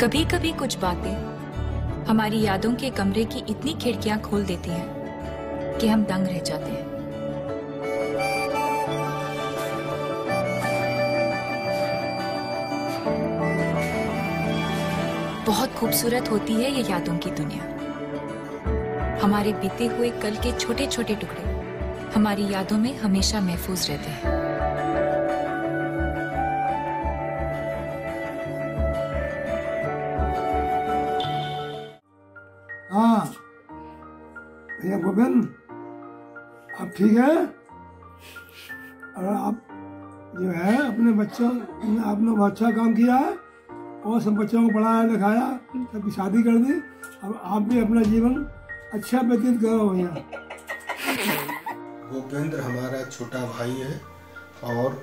कभी कभी कुछ बातें हमारी यादों के कमरे की इतनी खिड़कियां खोल देती हैं कि हम दंग रह जाते हैं। बहुत खूबसूरत होती है ये यादों की दुनिया। हमारे बीते हुए कल के छोटे छोटे टुकड़े हमारी यादों में हमेशा महफूज रहते हैं। हाँ भैया गोविंद, आप ठीक है? और आप जो है अपने बच्चों, आपने बहुत अच्छा काम किया है और सब बच्चों को पढ़ाया लिखाया, सबकी शादी कर दी। अब आप भी अपना जीवन अच्छा व्यतीत करो भैया। गोपेंद्र हमारा छोटा भाई है और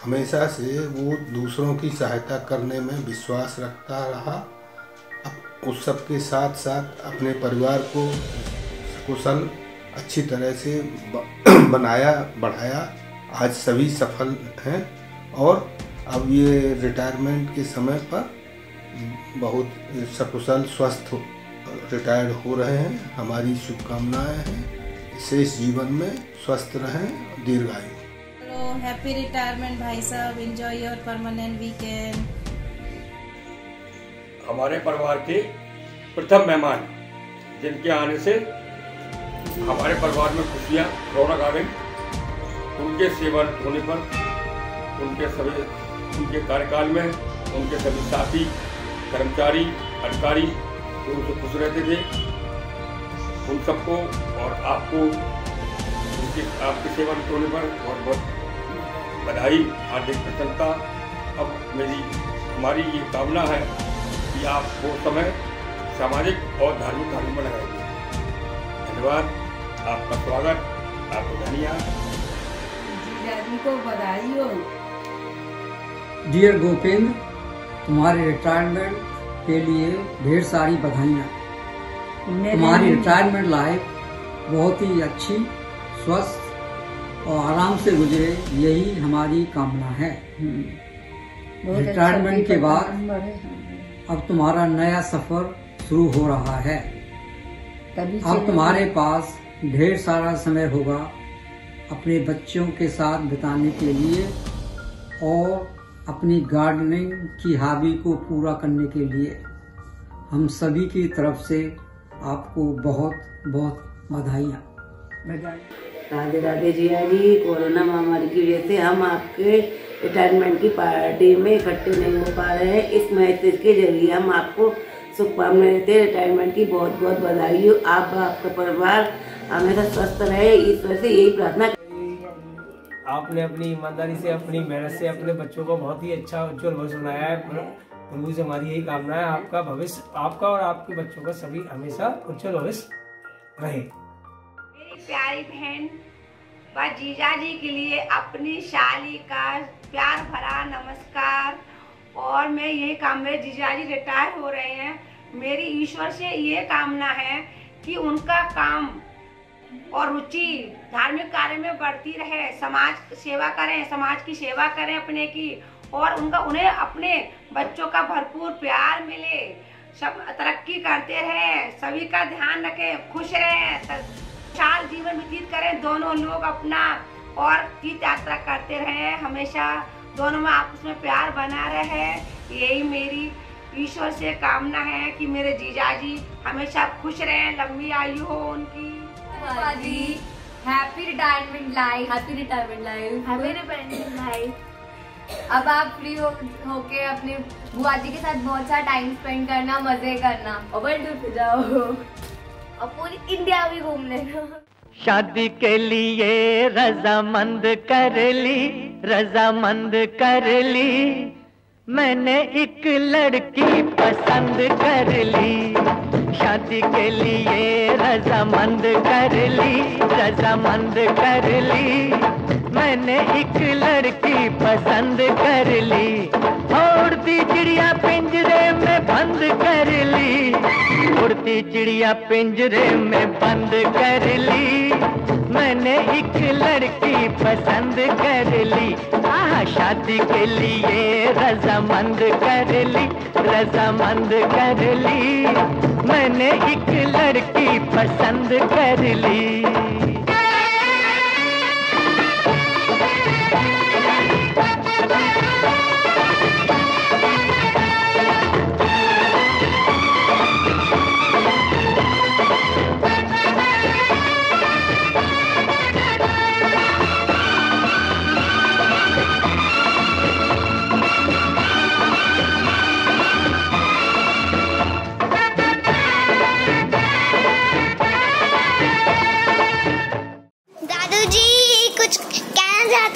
हमेशा से वो दूसरों की सहायता करने में विश्वास रखता रहा। उस सब के साथ साथ अपने परिवार को कुशल अच्छी तरह से बनाया बढ़ाया। आज सभी सफल हैं और अब ये रिटायरमेंट के समय पर बहुत सकुशल स्वस्थ रिटायर्ड हो रहे हैं। हमारी शुभकामनाएं हैं, शेष जीवन में स्वस्थ रहें, दीर्घायु। हेलो, हैप्पी रिटायरमेंट भाई साहब, एंजॉय योर परमानेंट वीकेंड। हमारे परिवार के प्रथम मेहमान जिनके आने से हमारे परिवार में खुशियाँ रौनक आ गई, उनके सेवानिवृत्त होने पर उनके कार्यकाल में उनके सभी साथी कर्मचारी अधिकारी उनसे खुश रहते थे। उन सबको और आपको आपकी सेवानिवृत्त होने पर बहुत बहुत बधाई, हार्दिक प्रसन्नता। अब हमारी ये कामना है कि आप वो समय सामाजिक और धार्मिक कार्य में लगाएंगे। धन्यवाद, आपका स्वागत, आपको धन्यवाद। जीजाजी को बधाई हो। डियर गोपेंद्र, तुम्हारे रिटायरमेंट के लिए ढेर सारी बधाइयाँ। तुम्हारी रिटायरमेंट लाइफ बहुत ही अच्छी, स्वस्थ और आराम से गुजरे, यही हमारी कामना है। रिटायरमेंट के बाद अब तुम्हारा नया सफर शुरू हो रहा है। अब तुम्हारे पास ढेर सारा समय होगा अपने बच्चों के साथ बिताने के लिए और अपनी गार्डनिंग की हॉबी को पूरा करने के लिए। हम सभी की तरफ से आपको बहुत बहुत बधाइयाँ। राधे राधे जिया जी। कोरोना महामारी की वजह से हम आपके रिटायरमेंट की पार्टी में इकट्ठे नहीं हो पा रहे हैं। इस मैसेज के जरिए हम आपको शुभकामनाएं देते हैं। रिटायरमेंट की बहुत बहुत बधाई हो। आप आपका परिवार हमेशा स्वस्थ रहे, ईश्वर से यही प्रार्थना। आपने अपनी ईमानदारी से, अपनी मेहनत से अपने बच्चों को बहुत ही अच्छा उज्जवल भविष्य बनाया है। प्रभु से हमारी यही कामना है, आपका भविष्य, आपका और आपके बच्चों का सभी हमेशा उज्जवल भविष्य रहे। मेरी प्यारी बहन व जीजा जी के लिए अपनी शाली का प्यार भरा नमस्कार। और मैं यही काम, मेरे जीजा जी रिटायर हो रहे हैं, मेरी ईश्वर से ये कामना है कि उनका काम और रुचि धार्मिक कार्य में बढ़ती रहे, समाज सेवा करें, समाज की सेवा करें अपने की, और उन्हें अपने बच्चों का भरपूर प्यार मिले, सब तरक्की करते रहें, सभी का ध्यान रखें, खुश रहें, खुशहाल जीवन व्यतीत करें, दोनों लोग अपना और तीर्थ यात्रा करते रहें, हमेशा दोनों में आपस में प्यार बना रहे। यही मेरी ईश्वर से कामना है कि मेरे जीजाजी हमेशा खुश रहें, लंबी आयु हो उनकी। Happy retirement life, happy retirement life, happy retirement life. अब आप फ्री होके अपने बुआ जी के साथ बहुत सारा टाइम स्पेंड करना, मजे करना और वर्ल्ड टूर पे जाओ और पूरी इंडिया भी घूम लेना। शादी के लिए रजामंद कर ली, रजामंद कर ली, मैंने एक लड़की पसंद कर ली। शादी के लिए रजामंद कर ली, रजामंद कर ली, मैंने एक लड़की पसंद कर ली। उड़ती चिड़िया पिंजरे में बंद कर ली, उड़ती चिड़िया पिंजरे में बंद कर ली, मैंने एक लड़की पसंद कर ली। आहा शादी के लिए रजामंद कर ली, रजामंद कर ली। मैंने एक लड़की पसंद कर ली।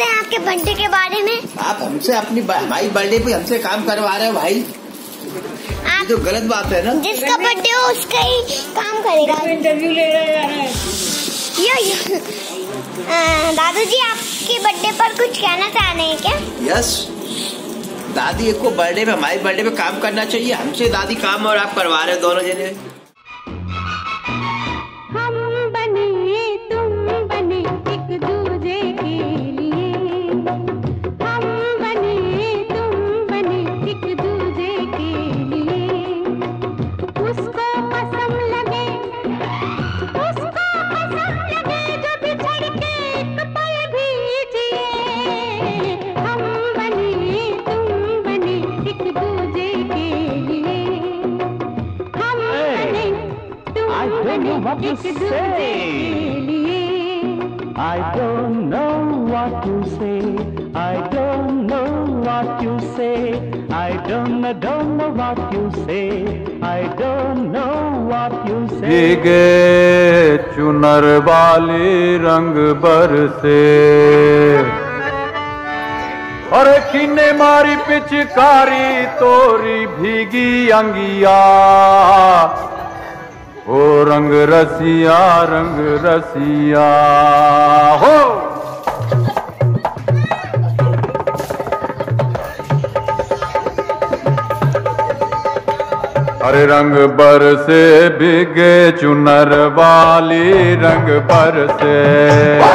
आपके बर्थडे के बारे में? आप हमसे अपनी भाई बर्थडे पे हमसे काम करवा रहे हो भाई, ये तो गलत बात है ना। जिसका बर्थडे हो उसका ही काम करेगा। इंटरव्यू ले रहा है। दादू जी आपके बर्थडे पर कुछ कहना चाह रहे हैं क्या? यस, दादी को बर्थडे पे हमारे बर्थडे पे काम करना चाहिए। हमसे दादी काम और आप करवा रहे हो दोनों जने। What you say? I don't know what you say. I don't know what you say. I don't know what you say. I don't know what you say. भीगे चुनर वाली रंग बरसे, अरे किन्ने मारी पिचकारी तोरी भीगी अंगिया। ओ रंग रसिया हो। अरे रंग बरसे भीगे चुनर वाली रंग बरसे,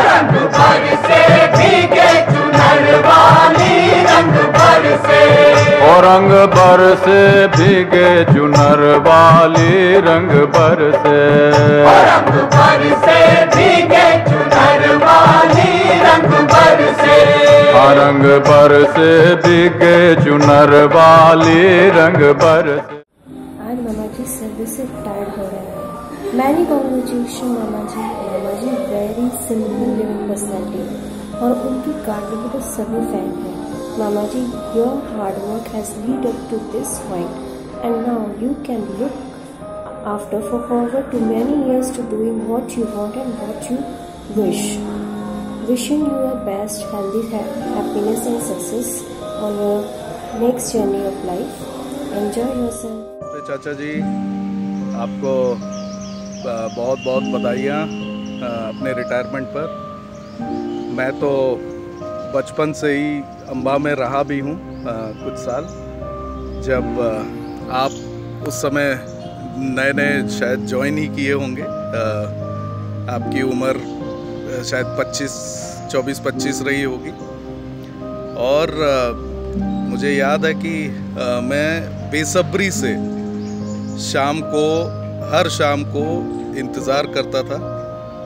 रंग बरसे भीगे चुनर वाली रंग बरसे, और रंग बरसे भीगे चुनर वाली रंग बरसे, रंग बरसे भीगे चुनर वाली रंग बरसे, रंग बरसे भीगे चुनर वाली रंग बरसे। आज मामा जी सर्विस से रिटायर्ड हो रहे हैं। मैनी कॉन्ग्रेचुलेशन मामा जी वेरी सिंपल लिविंग पर्सनैलिटी और उनकी गार्डनिंग के तो सभी फैन हैं। मामा जी, your hard work has lead up to this point and now you can look after for forward to many years to doing what you want and what you wish. Wishing you your best healthy happiness and success on your next journey of life. Enjoy yourself. चाचा जी, आपको बहुत बहुत बधाइयाँ अपने retirement पर। मैं तो बचपन से ही अम्बा में रहा भी हूँ कुछ साल। जब आप उस समय नए नए शायद ज्वाइन ही किए होंगे, आपकी उम्र शायद 24-25 रही होगी। और मुझे याद है कि मैं बेसब्री से हर शाम को इंतज़ार करता था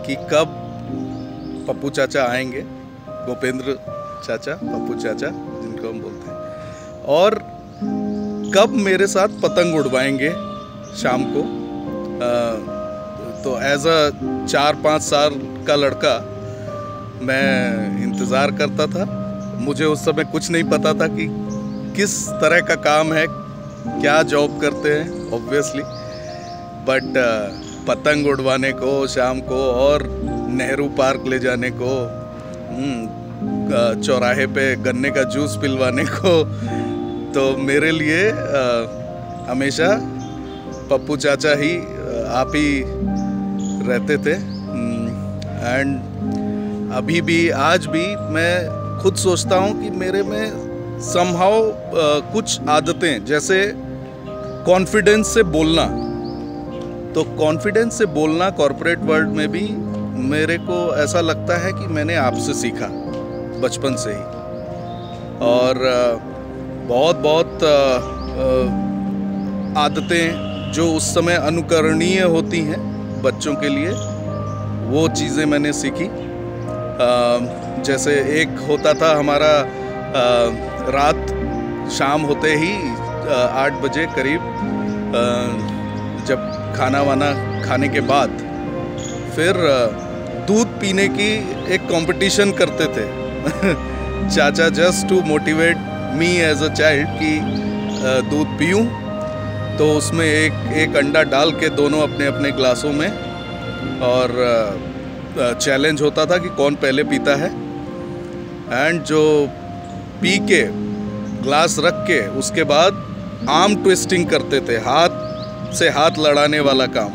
कि कब पप्पू चाचा आएंगे, भूपेंद्र चाचा, पप्पू चाचा जिनको हम बोलते हैं, और कब मेरे साथ पतंग उड़वाएंगे शाम को। तो एज अ 4-5 साल का लड़का मैं इंतज़ार करता था। मुझे उस समय कुछ नहीं पता था कि किस तरह का काम है, क्या जॉब करते हैं ऑब्वियसली, बट पतंग उड़वाने को शाम को और नेहरू पार्क ले जाने को, चौराहे पे गन्ने का जूस पिलवाने को, तो मेरे लिए हमेशा पप्पू चाचा ही आप ही रहते थे। एंड अभी भी आज भी मैं खुद सोचता हूँ कि मेरे में समहाउ कुछ आदतें, जैसे कॉन्फिडेंस से बोलना, तो कॉन्फिडेंस से बोलना कॉर्पोरेट वर्ल्ड में भी मेरे को ऐसा लगता है कि मैंने आपसे सीखा बचपन से ही, और बहुत बहुत आदतें जो उस समय अनुकरणीय होती हैं बच्चों के लिए, वो चीज़ें मैंने सीखी। जैसे एक होता था हमारा रात शाम होते ही 8 बजे करीब, जब खाना वाना खाने के बाद फिर दूध पीने की एक कंपटीशन करते थे चाचा, just to motivate me as a child कि दूध पीऊँ। तो उसमें एक अंडा डाल के दोनों अपने अपने ग्लासों में, और चैलेंज होता था कि कौन पहले पीता है। एंड जो पी के ग्लास रख के उसके बाद आर्म ट्विस्टिंग करते थे, हाथ से हाथ लड़ाने वाला काम,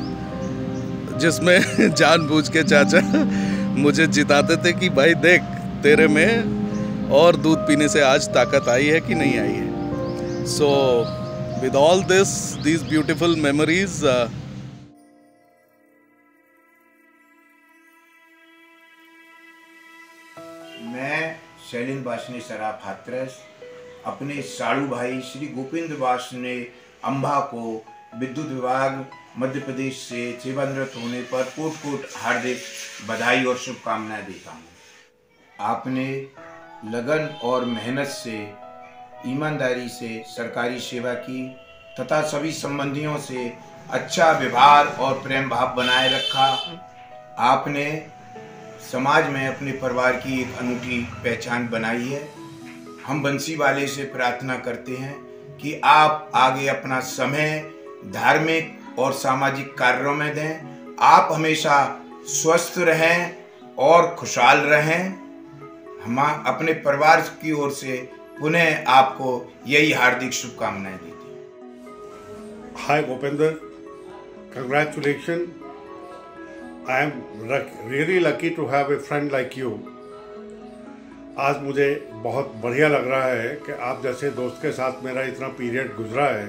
जिसमें जानबूझ के चाचा मुझे जिताते थे कि भाई देख तेरे में और दूध पीने से आज ताकत आई है कि नहीं आई है। So with all these beautiful memories, मैं शैलेंद्र वासने सराफ हाथरस अपने साड़ू भाई श्री गोविंद वासने अम्बा को विद्युत विभाग मध्य प्रदेश से सेवानिवृत्त होने पर कोट कोट हार्दिक बधाई और शुभकामनाएं देता हूँ। आपने लगन और मेहनत से, ईमानदारी से सरकारी सेवा की तथा सभी संबंधियों से अच्छा व्यवहार और प्रेम भाव बनाए रखा। आपने समाज में अपने परिवार की एक अनूठी पहचान बनाई है। हम बंसीवाले से प्रार्थना करते हैं कि आप आगे अपना समय धार्मिक और सामाजिक कार्यों में दें। आप हमेशा स्वस्थ रहें और खुशहाल रहें। हम अपने परिवार की ओर से पुनः आपको यही हार्दिक शुभकामनाएं देते हैं। हाय Bhupendra, congratulations. I am really lucky to have a friend like you. आज मुझे बहुत बढ़िया लग रहा है कि आप जैसे दोस्त के साथ मेरा इतना पीरियड गुजरा है।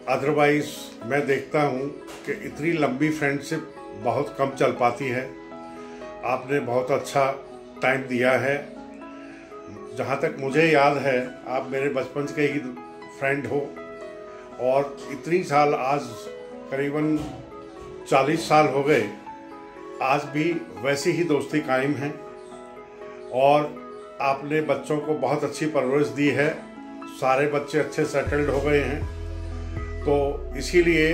अदरवाइज मैं देखता हूँ कि इतनी लंबी फ्रेंडशिप बहुत कम चल पाती है। आपने बहुत अच्छा टाइम दिया है। जहाँ तक मुझे याद है आप मेरे बचपन के ही फ्रेंड हो, और इतनी साल, आज करीबन 40 साल हो गए, आज भी वैसी ही दोस्ती कायम है। और आपने बच्चों को बहुत अच्छी परवरिश दी है। सारे बच्चे अच्छे सेटल्ड हो गए हैं, तो इसीलिए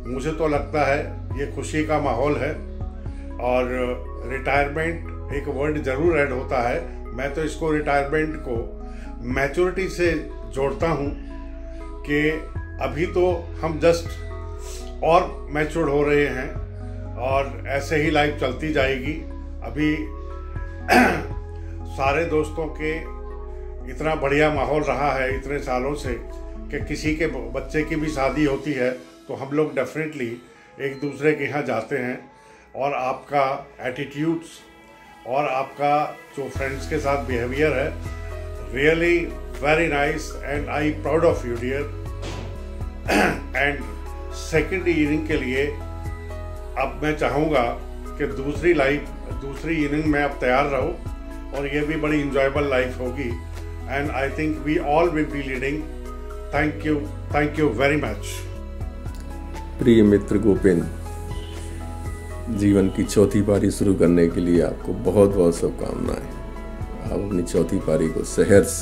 मुझे तो लगता है ये खुशी का माहौल है। और रिटायरमेंट एक वर्ड ज़रूर ऐड होता है। मैं तो इसको रिटायरमेंट को मैच्योरिटी से जोड़ता हूँ कि अभी तो हम जस्ट और मैच्योर हो रहे हैं, और ऐसे ही लाइफ चलती जाएगी। अभी सारे दोस्तों के इतना बढ़िया माहौल रहा है इतने सालों से कि किसी के बच्चे की भी शादी होती है तो हम लोग डेफिनेटली एक दूसरे के यहाँ जाते हैं। और आपका एटीट्यूड्स और आपका जो फ्रेंड्स के साथ बिहेवियर है, really very nice, and I proud of you dear. And second inning के लिए अब मैं चाहूँगा कि दूसरी इनिंग में आप तैयार रहो, और ये भी बड़ी इंजॉयबल लाइफ होगी। And I think we all will be leading. Thank you very much. प्रिय मित्र गोपेंद्र, जीवन की चौथी पारी शुरू करने के लिए आपको बहुत बहुत शुभकामनाएं। आप अपनी चौथी पारी को सहर्ष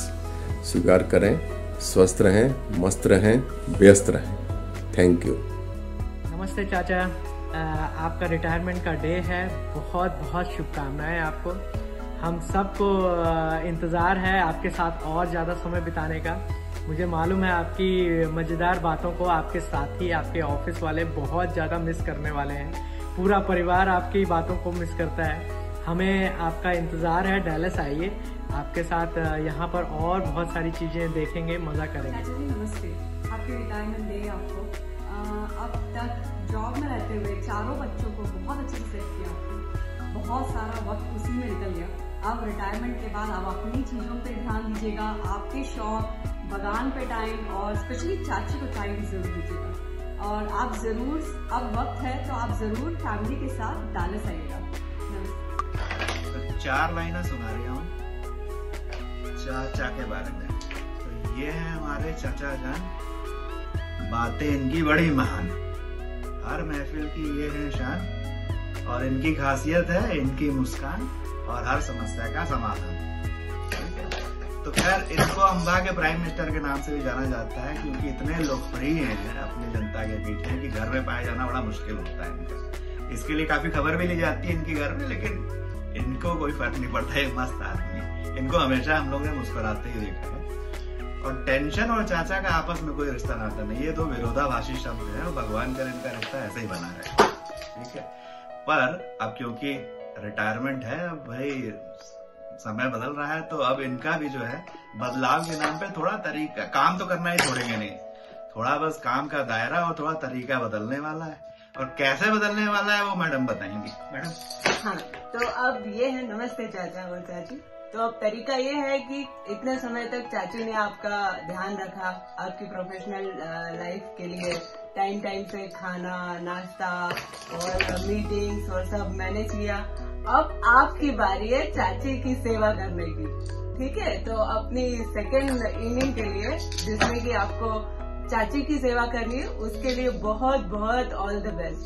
स्वीकार करें, स्वस्थ रहें, मस्त रहें, व्यस्त रहें। Thank you. नमस्ते चाचा, आपका रिटायरमेंट का डे है। बहुत बहुत शुभकामनाएं आपको। हम सबको इंतज़ार है आपके साथ और ज़्यादा समय बिताने का। मुझे मालूम है आपकी मज़ेदार बातों को आपके साथी, आपके ऑफिस वाले बहुत ज़्यादा मिस करने वाले हैं। पूरा परिवार आपकी बातों को मिस करता है। हमें आपका इंतज़ार है। डैलस आइए, आपके साथ यहाँ पर और बहुत सारी चीज़ें देखेंगे, मज़ा करेंगे। नमस्ते, हैप्पी रिटायरमेंट डे आपको। अब तक जॉब में रहते हुए चारों बच्चों को बहुत अच्छे से सेट किया आपने। बहुत सारा वक्त उसी में निकल गया। अब रिटायरमेंट के बाद आप अपनी चीज़ों पे ध्यान दीजिएगा। आपके शौक, बागान पे टाइम, और स्पेशली चाची को टाइम जरूर दीजिएगा। और आप जरूर, अब वक्त है तो आप जरूर फैमिली के साथ डालस आइएगा। तो 4 लाइनें सुना रही हूँ चाचा के बारे में। तो ये है हमारे चाचा जान, बातें इनकी बड़ी महान, हर महफिल की ये है शान, और इनकी खासियत है इनकी मुस्कान और हर समस्या का समाधान। तो खैर इनको अम्बा के प्राइम मिनिस्टर के नाम से भी जाना जाता है, क्योंकि इतने लोकप्रिय हैं अपनी जनता के बीच में कि घर में पाया जाना बड़ा मुश्किल होता है इनका। इसके लिए काफी खबर भी ली जाती है इनके घर में, लेकिन इनको कोई फर्क नहीं पड़ता है। मस्त आदमी, इनको हमेशा हम लोग ने मुस्कुराते ही देखा है। और टेंशन और चाचा का आपस में कोई रिश्ता नाता नहीं, ये 2 विरोधाभासी शब्द है, और भगवान करे इनका रिश्ता ऐसे ही बना रहे, ठीक है। पर अब क्योंकि रिटायरमेंट है, अब भाई समय बदल रहा है, तो अब इनका भी जो है बदलाव के नाम पे थोड़ा तरीका, काम तो करना ही छोड़ेंगे नहीं, थोड़ा बस काम का दायरा और थोड़ा तरीका बदलने वाला है। और कैसे बदलने वाला है वो मैडम बताएंगी। मैडम। हाँ, तो अब ये है, नमस्ते चाचा और चाची। तो अब तरीका ये है कि इतने समय तक चाचू ने आपका ध्यान रखा, आपकी प्रोफेशनल लाइफ के लिए टाइम से खाना, नाश्ता और मीटिंग्स और सब मैनेज किया। अब आपकी बारी है चाची की सेवा करने की, ठीक है। तो अपनी सेकेंड इनिंग के लिए, जिसमें कि आपको चाची की सेवा करनी है, उसके लिए बहुत बहुत ऑल द बेस्ट।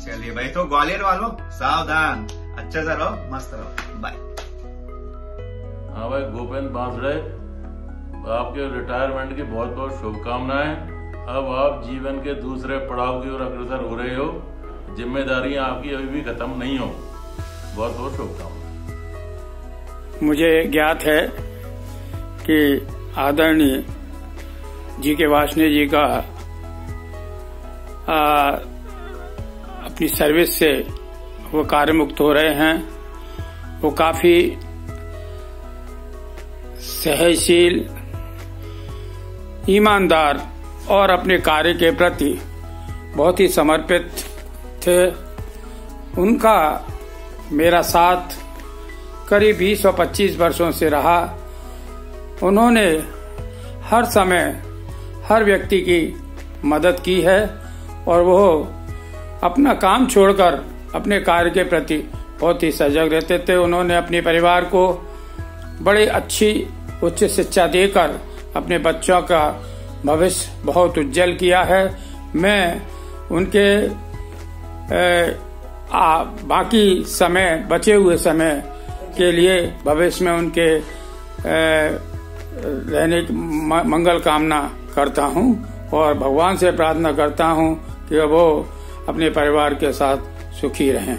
चलिए भाई, तो ग्वालियर वालों सावधान, अच्छे से रहो, मस्त रहो, बाय। हाँ भाई, गोपेंद्र बांसड़े, आपके रिटायरमेंट की बहुत बहुत शुभकामनाएं। अब आप जीवन के दूसरे पड़ाव की ओर अग्रसर हो रहे हो, जिम्मेदारियां आपकी अभी भी खत्म नहीं हो। बहुत बहुत शुभकामनाएं। मुझे ज्ञात है कि आदरणीय जी के वासने जी का अपनी सर्विस से वो कार्य मुक्त हो रहे हैं। वो काफी सहनशील, ईमानदार और अपने कार्य के प्रति बहुत ही समर्पित थे। उनका मेरा साथ करीब 20 और 25 वर्षों से रहा। उन्होंने हर समय हर व्यक्ति की मदद की है, और वो अपना काम छोड़कर अपने कार्य के प्रति बहुत ही सजग रहते थे। उन्होंने अपने परिवार को बड़ी अच्छी उच्च शिक्षा देकर अपने बच्चों का भविष्य बहुत उज्जवल किया है। मैं उनके बाकी समय, बचे हुए समय के लिए भविष्य में उनके रहने की मंगल कामना करता हूं, और भगवान से प्रार्थना करता हूं कि वो अपने परिवार के साथ सुखी रहें।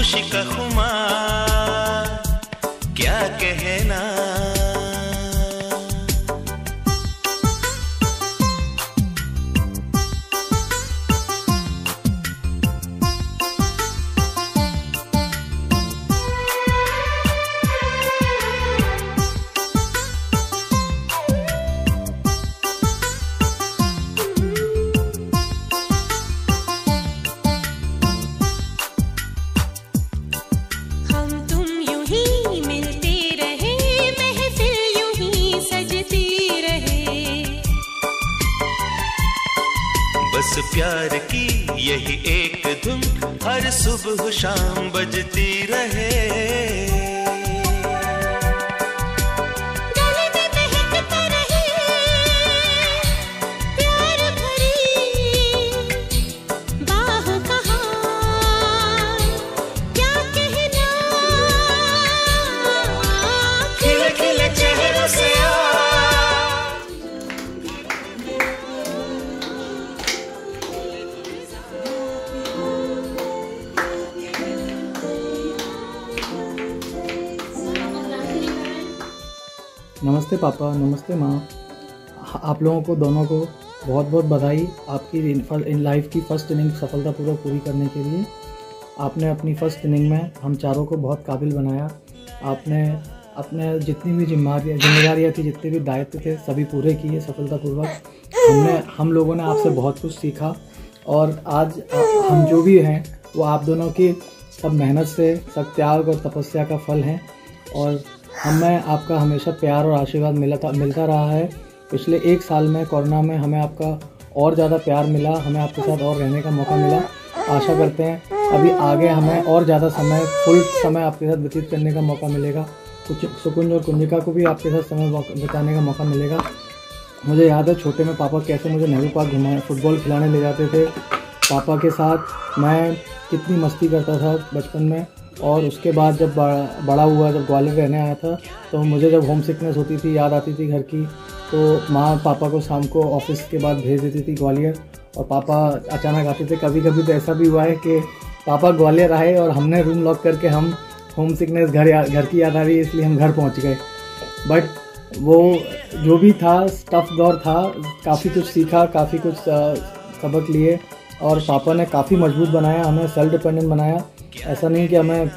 खुशी का खुमार क्या कहना। बस प्यार की यही एक धुन हर सुबह शाम बजती रहे। गले में महकता रहे प्यार भरी बाह का हाल क्या कहना। खिले खिले चेहरों से नमस्ते पापा, नमस्ते माँ। आप लोगों को दोनों को बहुत बहुत बधाई आपकी इन लाइफ की फ़र्स्ट इनिंग सफलतापूर्वक पूरी करने के लिए। आपने अपनी फ़र्स्ट इनिंग में हम चारों को बहुत काबिल बनाया। आपने अपने जितनी भी जिम्मेदारियाँ थी, जितने भी दायित्व थे, सभी पूरे किए सफलतापूर्वक। हम लोगों ने आपसे बहुत कुछ सीखा और आज हम जो भी हैं वो आप दोनों की सब मेहनत से, सब त्याग और तपस्या का फल हैं। और हमें आपका हमेशा प्यार और आशीर्वाद मिलता रहा है। पिछले 1 साल में कोरोना में हमें आपका और ज़्यादा प्यार मिला, हमें आपके साथ और रहने का मौका मिला। आशा करते हैं अभी आगे हमें और ज़्यादा समय, फुल समय आपके साथ व्यतीत करने का मौका मिलेगा। कुछ सुकुंज और कुंजिका को भी आपके साथ समय बिताने का मौका मिलेगा। मुझे याद है छोटे में पापा कैसे मुझे नेहरू पार्क घुमाए, फुटबॉल खिलाने ले जाते थे। पापा के साथ मैं कितनी मस्ती करता था बचपन में। और उसके बाद जब बड़ा हुआ, जब ग्वालियर रहने आया था, तो मुझे जब होम सिकनेस होती थी, याद आती थी घर की, तो माँ पापा को शाम को ऑफिस के बाद भेज देती थी ग्वालियर। और पापा अचानक आते थे। कभी कभी तो ऐसा भी हुआ है कि पापा ग्वालियर आए और हमने रूम लॉक करके, हम होम सिकनेस घर की याद आ रही है इसलिए हम घर पहुँच गए। बट वो जो भी था टफ दौर था, काफ़ी कुछ सीखा, काफ़ी कुछ सबक लिए और पापा ने काफ़ी मजबूत बनाया, हमें सेल्फ डिपेंडेंट बनाया। ऐसा नहीं कि हमें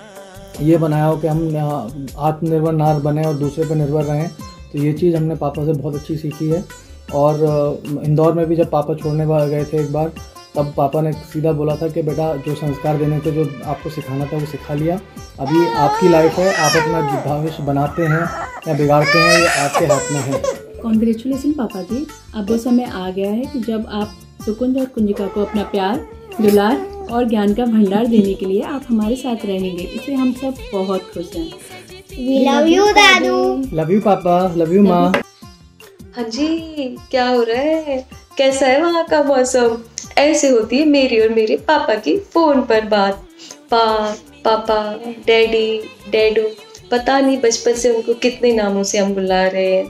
ये बनाया हो कि हम आत्मनिर्भर ना बने और दूसरे पर निर्भर रहें। तो ये चीज़ हमने पापा से बहुत अच्छी सीखी है। और इंदौर में भी जब पापा छोड़ने गए थे एक बार, तब पापा ने सीधा बोला था कि बेटा जो संस्कार देने थे, जो आपको सिखाना था वो सिखा लिया। अभी आपकी लाइफ है, आप अपना भविष्य बनाते हैं या बिगाड़ते हैं, ये आपके हाथ में है। कॉन्ग्रेचुलेसन पापा जी, अब वो समय आ गया है कि जब आप सुकुंज और कुंजिका को अपना प्यार, दुलार और ज्ञान का भंडार देने के लिए आप हमारे साथ रहेंगे। इसलिए हम सब बहुत खुश हैं। We love you Dadu. Love you पापा, लव यू माँ। हाँ जी, क्या हो रहा है? कैसा है वहाँ का मौसम? ऐसे होती है मेरी और मेरे पापा की फोन पर बात। पापा, डैडी, डैडू, पता नहीं बचपन से उनको कितने नामों से हम बुला रहे हैं।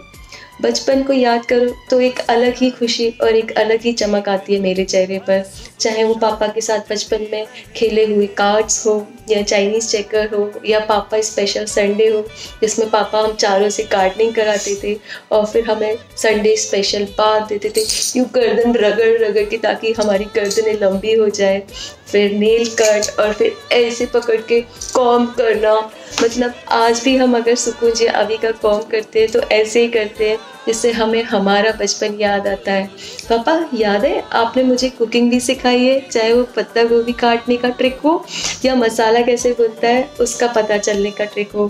बचपन को याद करो तो एक अलग ही खुशी और एक अलग ही चमक आती है मेरे चेहरे पर। चाहे वो पापा के साथ बचपन में खेले हुए कार्ड्स हो या चाइनीज़ चेकर हो या पापा स्पेशल संडे हो, जिसमें पापा हम चारों से गार्डनिंग कराते थे और फिर हमें संडे स्पेशल बात देते थे, यूँ गर्दन रगड़ रगड़ के ताकि हमारी गर्दनें लंबी हो जाए, फिर नेल कट और फिर ऐसे पकड़ के कॉम करना। मतलब आज भी हम अगर सुकुंज या अभी का कॉम करते हैं तो ऐसे ही करते हैं, जिससे हमें हमारा बचपन याद आता है। पापा याद है आपने मुझे कुकिंग भी सिखाई है, चाहे वो पत्ता गोभी काटने का ट्रिक हो या मसाला कैसे भुनता है उसका पता चलने का ट्रिक हो।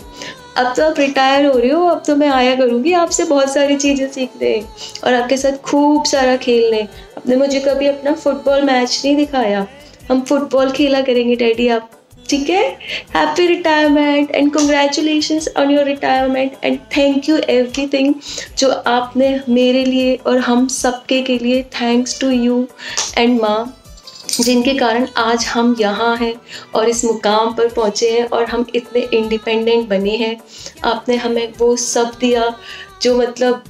अब तो आप रिटायर हो रहे हो, अब तो मैं आया करूँगी आपसे बहुत सारी चीज़ें सीखने और आपके साथ खूब सारा खेलने। आपने मुझे कभी अपना फुटबॉल मैच नहीं दिखाया, हम फुटबॉल खेला करेंगे डैडी आप, ठीक है? Happy retirement and congratulations on your retirement and thank you everything जो आपने मेरे लिए और हम सबके के लिए। थैंक्स टू यू एंड माँ, जिनके कारण आज हम यहाँ हैं और इस मुकाम पर पहुँचे हैं और हम इतने इंडिपेंडेंट बने हैं। आपने हमें वो सब दिया जो मतलब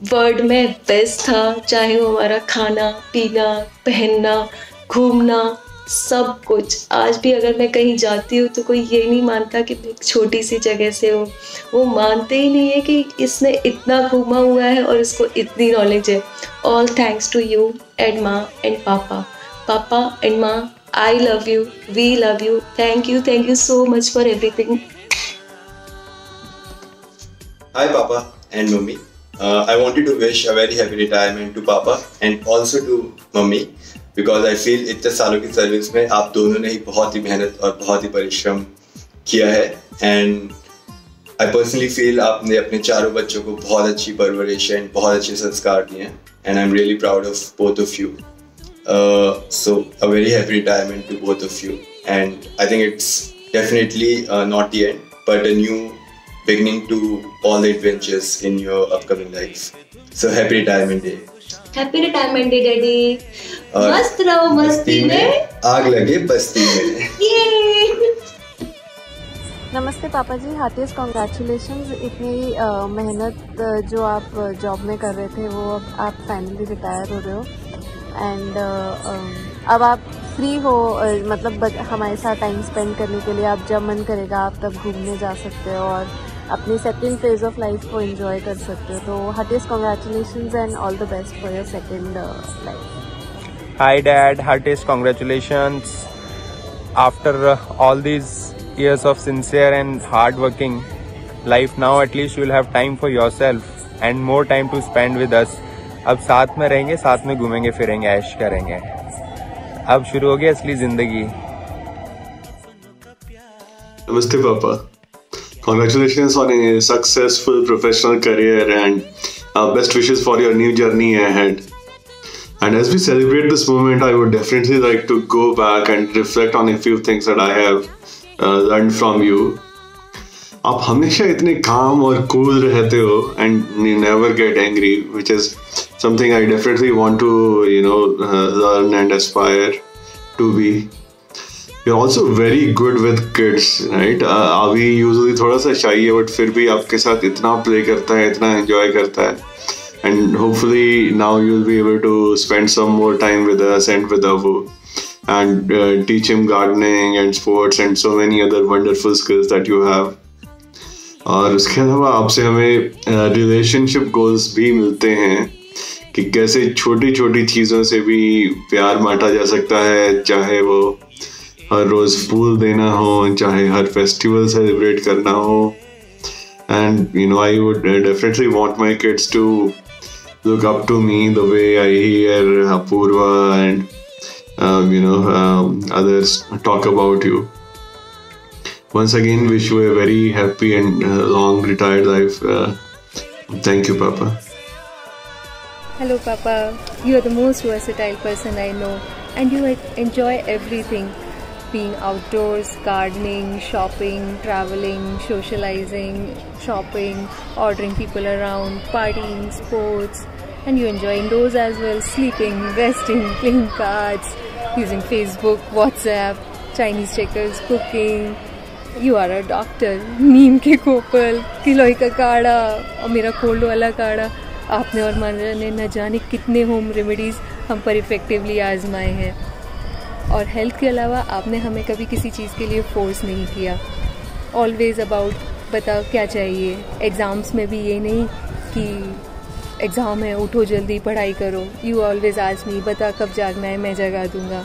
वर्ल्ड में बेस्ट था, चाहे वो हमारा खाना पीना, पहनना, घूमना, सब कुछ। आज भी अगर मैं कहीं जाती हूँ तो कोई ये नहीं मानता कि मैं एक छोटी सी जगह से हूँ, वो मानते ही नहीं है कि इसने इतना घूमा हुआ है और इसको इतनी नॉलेज है। All thanks to you and माँ एंड पापा। पापा एंड माँ, I love you, we love you, thank you so much for everything. Hi Papa and Mummy. I wanted to wish a very happy retirement to Papa and also to Mummy because I feel इतने सालों की service में आप दोनों ने ही बहुत ही मेहनत और बहुत ही परिश्रम किया है and I personally feel आपने अपने चारों बच्चों को बहुत अच्छी परवरिश एंड बहुत अच्छे संस्कार दिए हैं and I'm really proud of both of you. So a very happy retirement to both of you and I think it's definitely not the end but a new beginning to all the adventures in your upcoming life. So happy retirement day. Happy retirement day daddy. मस्त रहो मस्ती में, आग लगे बस्ती में. नमस्ते पापा जी, heartiest congratulations. इतनी मेहनत जो आप जॉब में कर रहे थे वो अब आप फाइनली रिटायर हो रहे हो एंड अब आप फ्री हो, मतलब हमारे साथ टाइम स्पेंड करने के लिए आप जब मन करेगा आप तब घूमने जा सकते हो और अपनी सेकंड फेज ऑफ लाइफ को एंजॉय कर सकते हो। तो heartiest congratulations and all the best for your second life. Hi Dad, heartiest congratulations. After all these years of sincere and hard working life, now at least you will have time for yourself and more time to spend with us. अब साथ में रहेंगे, साथ में घूमेंगे फिरेंगे, ऐश करेंगे। अब शुरू हो गई असली जिंदगी। Namaste Papa. Congratulations on a successful professional career and best wishes for your new journey ahead. And as we celebrate this moment, I would definitely like to go back and reflect on a few things that I have learned from you. आप हमेशा इतने calm और cool रहते हो and you never get angry, which is something I definitely want to, learn and aspire to be. You're also very good with kids, right? अभी usually थोड़ा सा shy है, but फिर भी आपके साथ इतना play करता है, इतना enjoy करता है, and hopefully now you'll be able to spend some more time with us and with Avu, and teach him gardening and sports and so many other wonderful skills that you have. और उसके अलावा आपसे हमें relationship goals भी मिलते हैं कि कैसे छोटी छोटी चीज़ों से भी प्यार बांटा जा सकता है, चाहे वो हर रोज़ फूल देना हो, चाहे हर फेस्टिवल सेलिब्रेट करना हो। And I would definitely want my kids to look up to me the way I hear Apurva and others talk about you. Once again, wish you a very happy and long retired life. Thank you, Papa. Hello, Papa. You are the most versatile person I know, and you enjoy everything. Being outdoors, gardening, shopping, traveling, socializing, shopping, ordering people around, partying, sports, and you enjoy indoors as well, sleeping, resting, playing cards, using Facebook, WhatsApp, Chinese checkers, cooking. You are a doctor. नीम के कोपल, गिलोय का काढ़ा और मेरा cold वाला काढ़ा, आपने और माना ने न जाने कितने होम रेमेडीज़ हम पर इफेक्टिवली आजमाए हैं। और हेल्थ के अलावा आपने हमें कभी किसी चीज़ के लिए फोर्स नहीं किया। ऑलवेज अबाउट बताओ क्या चाहिए। एग्ज़ाम्स में भी ये नहीं कि एग्ज़ाम है उठो जल्दी पढ़ाई करो। यू ऑलवेज आस्क मी बता कब जागना है, मैं जगा दूंगा।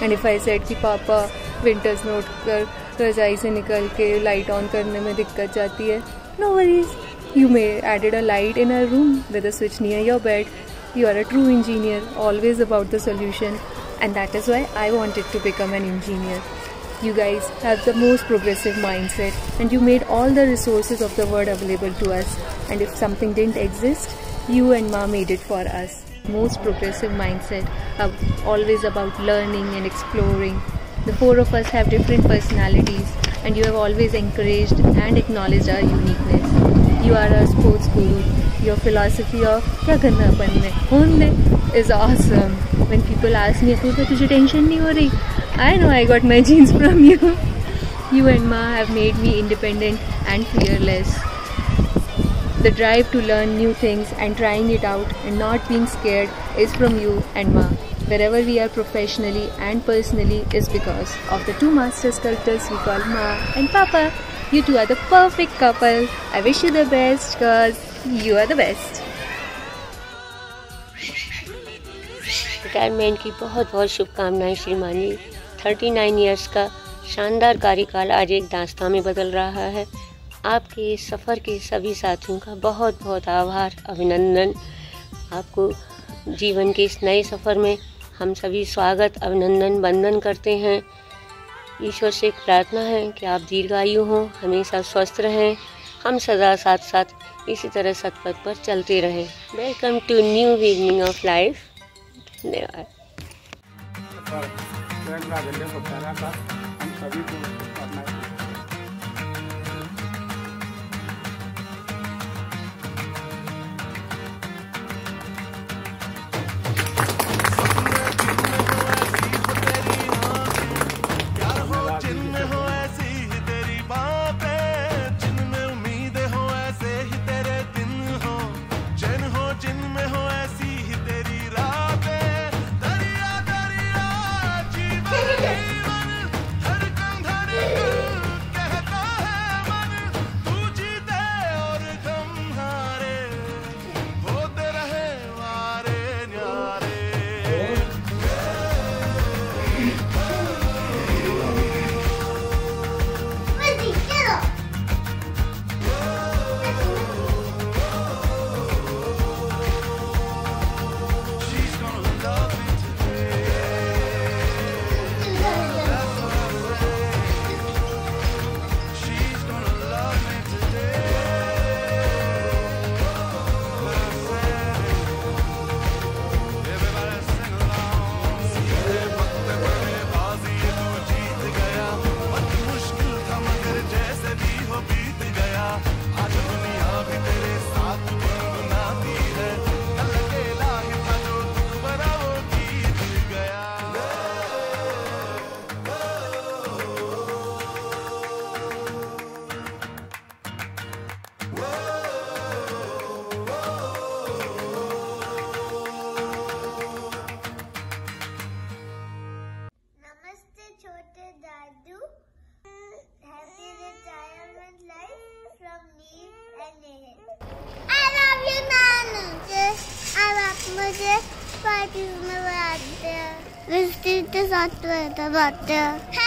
एंड इफ़ आई सेड कि पापा विंटर्स में उठकर रजाई से निकल के लाइट ऑन करने में दिक्कत जाती है, no worries, you may added a light in a room with a switch near your bed. You are a true engineer, always about the solution, and that is why I wanted to become an engineer. You guys have the most progressive mindset, and you made all the resources of the world available to us, and if something didn't exist, you and Ma made it for us. Most progressive mindset, always about learning and exploring. The four of us have different personalities, and you have always encouraged and acknowledged our uniqueness. You are a sports guru. Your philosophy of क्या करना अपन में होने is awesome. When people ask me Apoorva तुझे tension नहीं हो रही, I know I got my genes from you. You and Ma have made me independent and fearless. The drive to learn new things and trying it out and not being scared is from you and Ma. wherever we are professionally and personally is because of the two master sculptors we call Ma and Papa. You two are the perfect couple. I wish you the best because you are the best. Retirement की बहुत बहुत शुभकामनाएं श्रीमान जी। 39 years का शानदार कार्यकाल आज एक दास्तां में बदल रहा है। आपके इस सफ़र के सभी साथियों का बहुत बहुत आभार, अभिनंदन। आपको जीवन के इस नए सफ़र में हम सभी स्वागत, अभिनंदन, वंदन करते हैं। ईश्वर से एक प्रार्थना है कि आप दीर्घायु हों, हमेशा स्वस्थ रहें, हम सदा साथ साथ इसी तरह सतपथ पर चलते रहें। Welcome to new beginning of life. धन्यवाद। मुझे पार्टी में बुलाते हैं, रिश्ते के साथ रहता बातें।